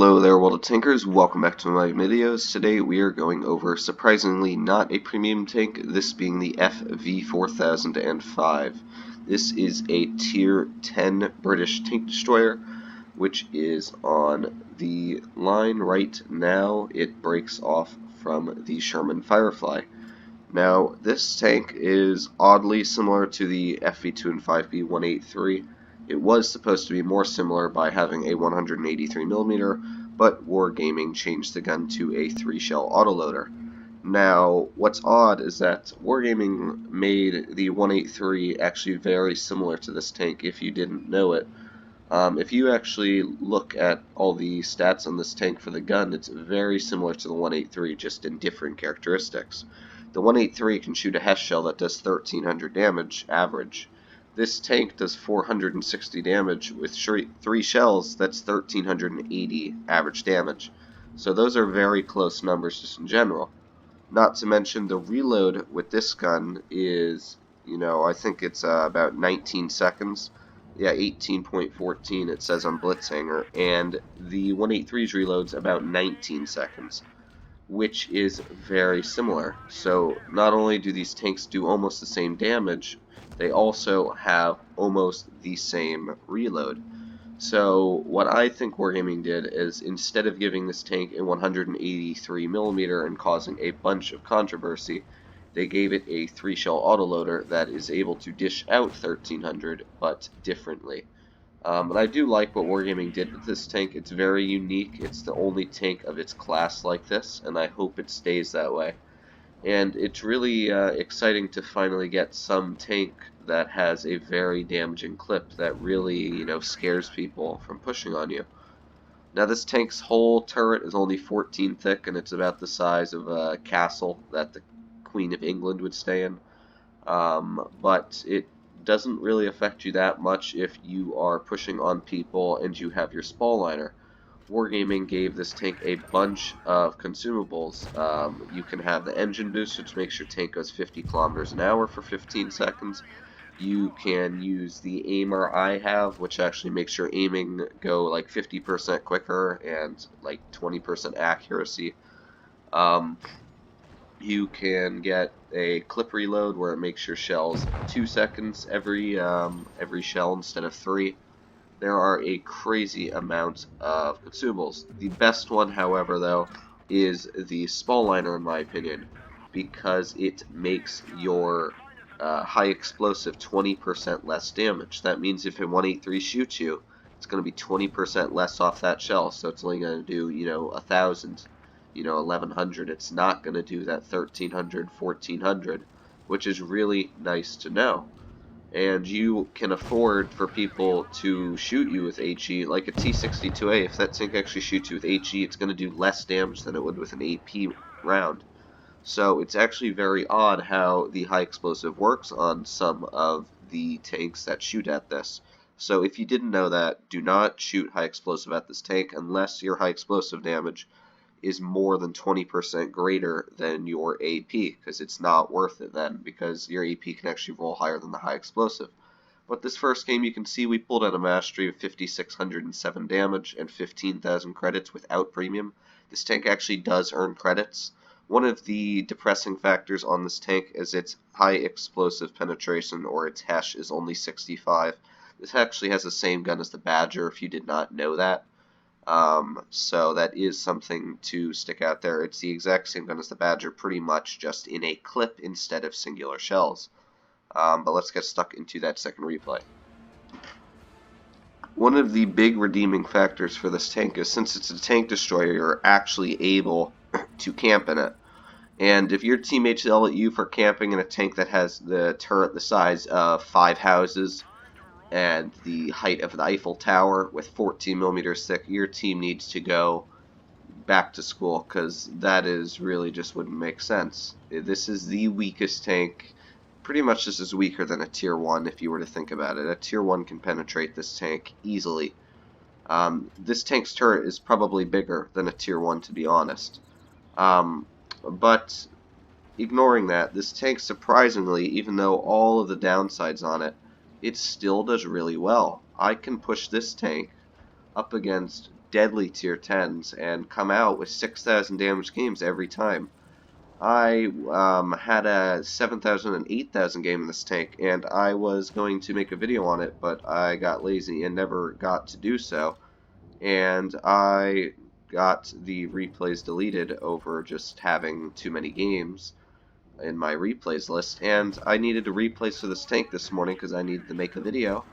Hello there, world of tankers. Welcome back to my videos. Today we are going over, surprisingly, not a premium tank, this being the FV4005. This is a tier 10 British tank destroyer, which is on the line right now. It breaks off from the Sherman Firefly. Now, this tank is oddly similar to the FV205B183. It was supposed to be more similar by having a 183mm, but Wargaming changed the gun to a 3-shell autoloader. Now, what's odd is that Wargaming made the 183 actually very similar to this tank if you didn't know it. If you actually look at all the stats on this tank for the gun, it's very similar to the 183, just in different characteristics. The 183 can shoot a Hess shell that does 1300 damage average. This tank does 460 damage with 3 shells, that's 1380 average damage. So those are very close numbers just in general. Not to mention the reload with this gun is, I think it's about 19 seconds. Yeah, 18.14 it says on Blitzhanger, and the 183's reload's about 19 seconds, which is very similar. So not only do these tanks do almost the same damage, they also have almost the same reload. So what I think Wargaming did is, instead of giving this tank a 183mm and causing a bunch of controversy, they gave it a 3-shell autoloader that is able to dish out 1300, but differently. And I do like what Wargaming did with this tank. It's very unique. It's the only tank of its class like this, and I hope it stays that way. And it's really exciting to finally get some tank that has a very damaging clip that really, scares people from pushing on you. Now, this tank's whole turret is only 14 thick, and it's about the size of a castle that the Queen of England would stay in. But it doesn't really affect you that much if you are pushing on people and you have your spall liner. Wargaming gave this tank a bunch of consumables. You can have the engine boost, which makes your tank goes 50 kilometers an hour for 15 seconds. You can use the aimer I have, which actually makes your aiming go like 50% quicker and like 20% accuracy. You can get a clip reload where it makes your shells 2 seconds every shell instead of 3. There are a crazy amount of consumables. The best one, however, though, is the spall liner, in my opinion, because it makes your high explosive 20% less damage. That means if a 183 shoots you, it's going to be 20% less off that shell, so it's only going to do, 1,000. 1100. It's not going to do that 1300, 1400, which is really nice to know. And you can afford for people to shoot you with HE, like a T62A. If that tank actually shoots you with HE, it's going to do less damage than it would with an AP round. So it's actually very odd how the high explosive works on some of the tanks that shoot at this. So if you didn't know that, do not shoot high explosive at this tank unless your high explosive damage is more than 20% greater than your AP, because it's not worth it then, because your AP can actually roll higher than the high explosive. But this first game, you can see we pulled out a mastery of 5,607 damage and 15,000 credits without premium. This tank actually does earn credits. One of the depressing factors on this tank is its high explosive penetration, or its HESH, is only 65. This actually has the same gun as the Badger, if you did not know that. So that is something to stick out there. It's the exact same gun as the Badger, pretty much just in a clip instead of singular shells. But let's get stuck into that second replay. One of the big redeeming factors for this tank is, since it's a tank destroyer, you're actually able to camp in it. And if your teammates yell at you for camping in a tank that has the turret the size of 5 houses, and the height of the Eiffel Tower with 14 millimeters thick, your team needs to go back to school, because that is really just wouldn't make sense. This is the weakest tank. Pretty much this is weaker than a tier 1 if you were to think about it. A tier 1 can penetrate this tank easily. This tank's turret is probably bigger than a tier 1, to be honest. But ignoring that, this tank, surprisingly, even though all of the downsides on it, it still does really well. I can push this tank up against deadly tier 10s and come out with 6,000 damage games every time. I had a 7,000 and 8,000 game in this tank, and I was going to make a video on it, but I got lazy and never got to do so. And I got the replays deleted over just having too many games in my replays list, and I needed to replays for this tank this morning because I needed to make a video.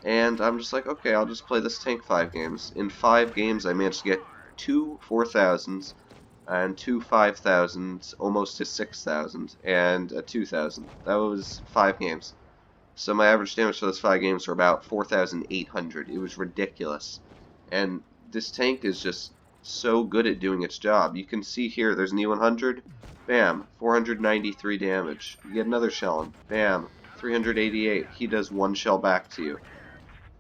And I'm just like, okay, I'll just play this tank 5 games. In 5 games, I managed to get 2 4,000s and 2 5,000s, almost to 6,000, and a 2,000. That was 5 games. So my average damage for those 5 games were about 4,800. It was ridiculous. And this tank is just so good at doing its job. You can see here, there's an E100. Bam, 493 damage. You get another shell in. Bam, 388. He does 1 shell back to you.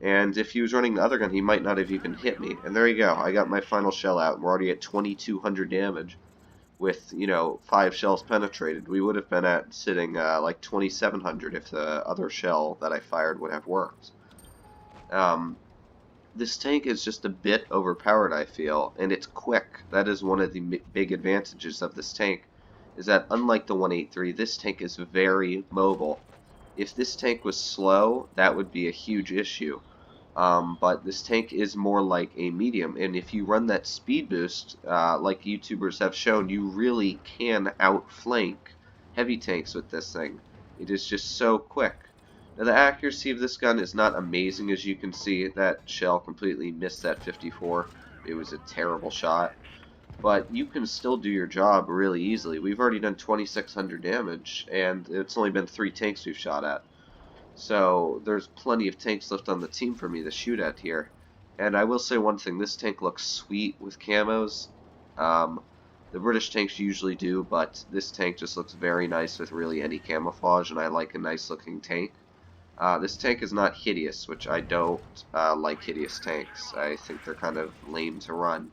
And if he was running the other gun, he might not have even hit me. And there you go. I got my final shell out, and we're already at 2,200 damage with, 5 shells penetrated. We would have been at sitting like 2,700 if the other shell that I fired would have worked. This tank is just a bit overpowered, I feel, and it's quick. That is one of the big advantages of this tank, is that unlike the 183, this tank is very mobile. If this tank was slow, that would be a huge issue. But this tank is more like a medium, and if you run that speed boost, like YouTubers have shown, you really can outflank heavy tanks with this thing. It is just so quick. Now the accuracy of this gun is not amazing, as you can see. That shell completely missed that 54. It was a terrible shot. But you can still do your job really easily. We've already done 2,600 damage, and it's only been 3 tanks we've shot at. So there's plenty of tanks left on the team for me to shoot at here. And I will say one thing, this tank looks sweet with camos. The British tanks usually do, but this tank just looks very nice with really any camouflage, and I like a nice looking tank. This tank is not hideous, which I don't like hideous tanks. I think they're kind of lame to run.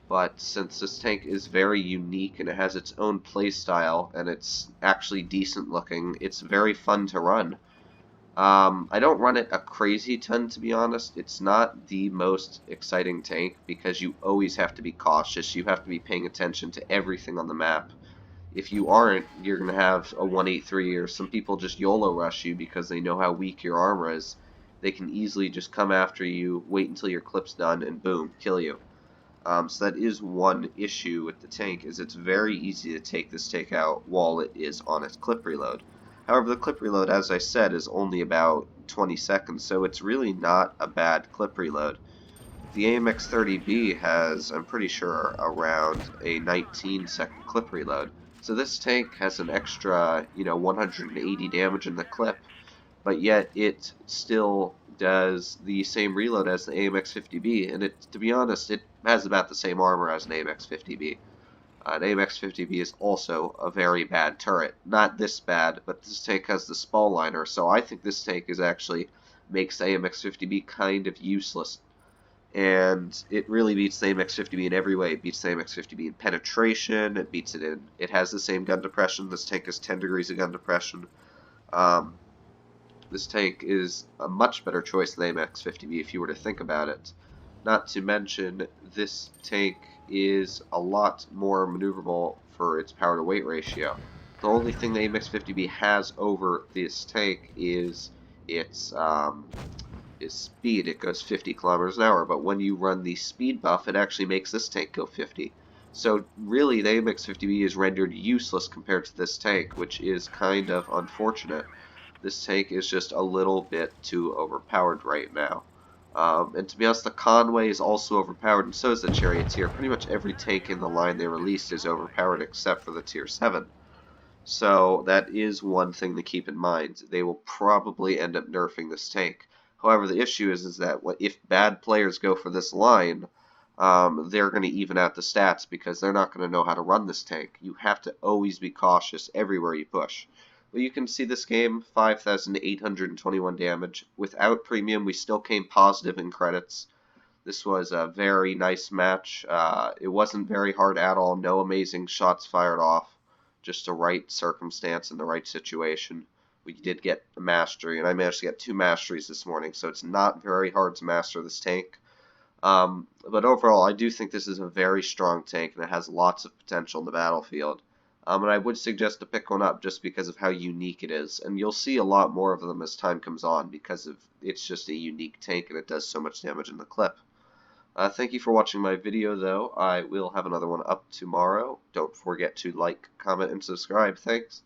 But since this tank is very unique and it has its own playstyle and it's actually decent looking, it's very fun to run. I don't run it a crazy ton, to be honest. It's not the most exciting tank because you always have to be cautious. You have to be paying attention to everything on the map. If you aren't, you're going to have a 183, or some people just YOLO rush you because they know how weak your armor is. They can easily just come after you, wait until your clip's done, and boom, kill you. So that is one issue with the tank, is it's very easy to take this tank out while it is on its clip reload. However, the clip reload, as I said, is only about 20 seconds, so it's really not a bad clip reload. The AMX-30B has, I'm pretty sure, around a 19-second clip reload. So this tank has an extra, 180 damage in the clip, but yet it still does the same reload as the AMX-50B, and to be honest, it has about the same armor as an AMX-50B. An AMX-50B is also a very bad turret. Not this bad, but this tank has the spall liner, so I think this tank makes the AMX-50B kind of useless. And it really beats the AMX-50B in every way. It beats the AMX-50B in penetration, it has the same gun depression. This tank has 10 degrees of gun depression. This tank is a much better choice than the AMX-50B if you were to think about it. Not to mention, this tank is a lot more maneuverable for its power to weight ratio. The only thing the AMX-50B has over this tank is its speed. It goes 50 kilometers an hour, but when you run the speed buff, it actually makes this tank go 50. So really, the AMX-50B is rendered useless compared to this tank, which is kind of unfortunate. This tank is just a little bit too overpowered right now. And to be honest, the Conway is also overpowered, and so is the Charioteer. Pretty much every tank in the line they released is overpowered except for the Tier 7. So that is one thing to keep in mind. They will probably end up nerfing this tank. However, the issue is that if bad players go for this line, they're going to even out the stats because they're not going to know how to run this tank. You have to always be cautious everywhere you push. Well, you can see this game, 5,821 damage. Without premium, we still came positive in credits. This was a very nice match. It wasn't very hard at all. No amazing shots fired off. Just the right circumstance and the right situation. We did get a mastery, and I managed to get 2 masteries this morning, so it's not very hard to master this tank. But overall, I do think this is a very strong tank, and it has lots of potential in the battlefield. And I would suggest to pick one up just because of how unique it is. And you'll see a lot more of them as time comes on because of it's just a unique tank and it does so much damage in the clip. Thank you for watching my video, though. I will have another one up tomorrow. Don't forget to like, comment, and subscribe. Thanks.